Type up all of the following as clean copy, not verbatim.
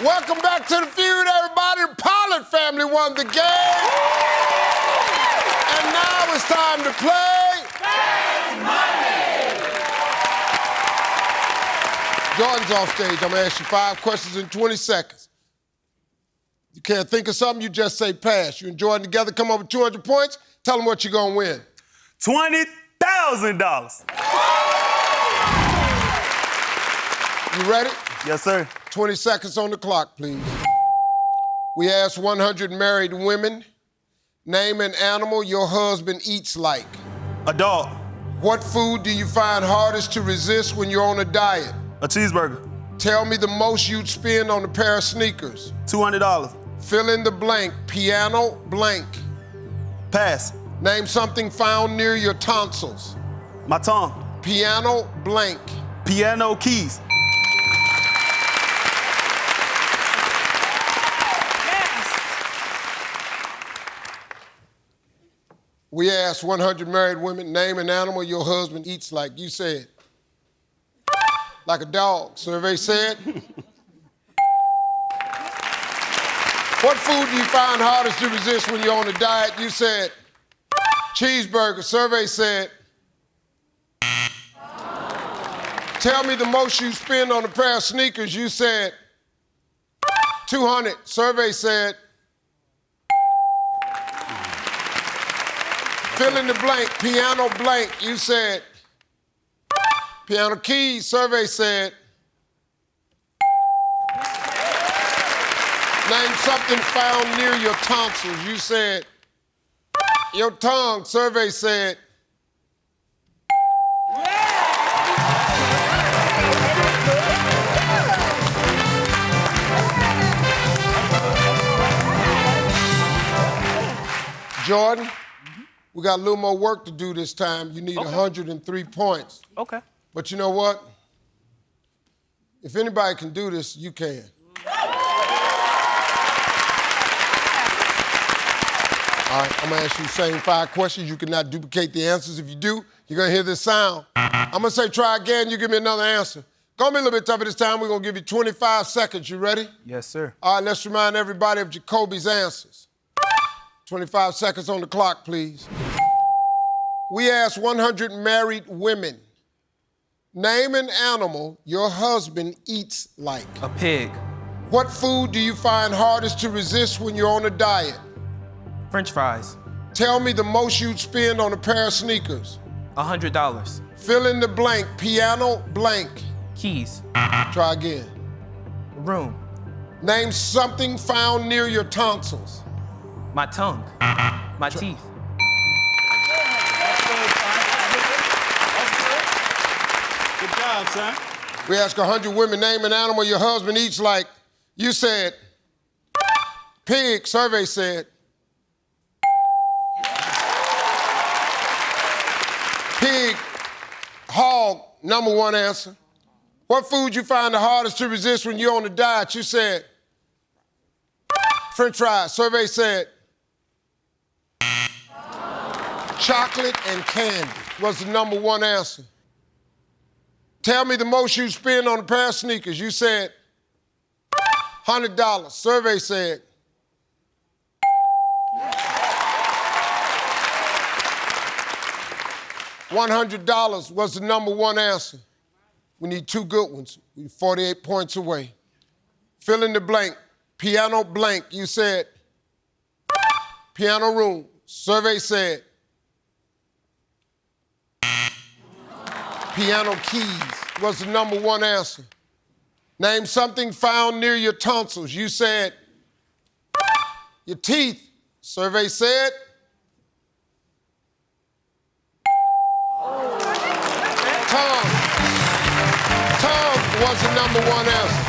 Welcome back to the feud, everybody. The Pollard family won the game. And now it's time to play Fast Money. Jordan's off stage. I'm gonna ask you 5 questions in 20 seconds. You can't think of something, you just say pass. You and Jordan together come up with 200 points. Tell them what you're gonna win. $20,000. You ready? Yes, sir. 20 seconds on the clock, please. We asked 100 married women, name an animal your husband eats like. A dog. What food do you find hardest to resist when you're on a diet? A cheeseburger. Tell me the most you'd spend on a pair of sneakers. $200. Fill in the blank, piano blank. Pass. Name something found near your tonsils. My tongue. Piano blank. Piano keys. We asked 100 married women, name an animal your husband eats like. You said, like a dog. Survey said. What food do you find hardest to resist when you're on a diet? You said, cheeseburger. Survey said. Tell me the most you spend on a pair of sneakers. You said, 200. Survey said. Fill in the blank, piano blank. You said, piano keys. Survey said. Name something found near your tonsils. You said, your tongue. Survey said. Jordan, we got a little more work to do this time. You need 103 points. Okay. But you know what? If anybody can do this, you can. All right, I'm gonna ask you the same 5 questions. You cannot duplicate the answers. If you do, you're gonna hear this sound. I'm gonna say try again, you give me another answer. Gonna be a little bit tougher this time. We're gonna give you 25 seconds. You ready? Yes, sir. All right, let's remind everybody of Jacoby's answers. 25 seconds on the clock, please. We asked 100 married women, name an animal your husband eats like. A pig. What food do you find hardest to resist when you're on a diet? French fries. Tell me the most you'd spend on a pair of sneakers. $100. Fill in the blank, piano blank. Keys. Try again. Room. Name something found near your tonsils. My tongue. My teeth. Good job, son. We asked 100 women, name an animal your husband eats like. You said, pig. Survey said. Pig, hog, number 1 answer. What food you find the hardest to resist when you're on a diet? You said, French fries. Survey said, chocolate and candy was the number 1 answer. Tell me the most you spend on a pair of sneakers. You said, $100. Survey said, $100 was the number 1 answer. We need 2 good ones. We're 48 points away. Fill in the blank, piano blank. You said, piano room. Survey said, piano keys was the number 1 answer. Name something found near your tonsils. You said, your teeth. Survey said, tongue. Tongue was the number 1 answer.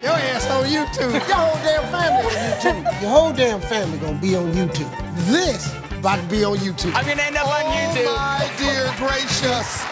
Your ass on YouTube. Your whole damn family on YouTube. Your whole damn family gonna be on YouTube. This about to be on YouTube. I'm gonna end up on YouTube. Oh, my dear gracious.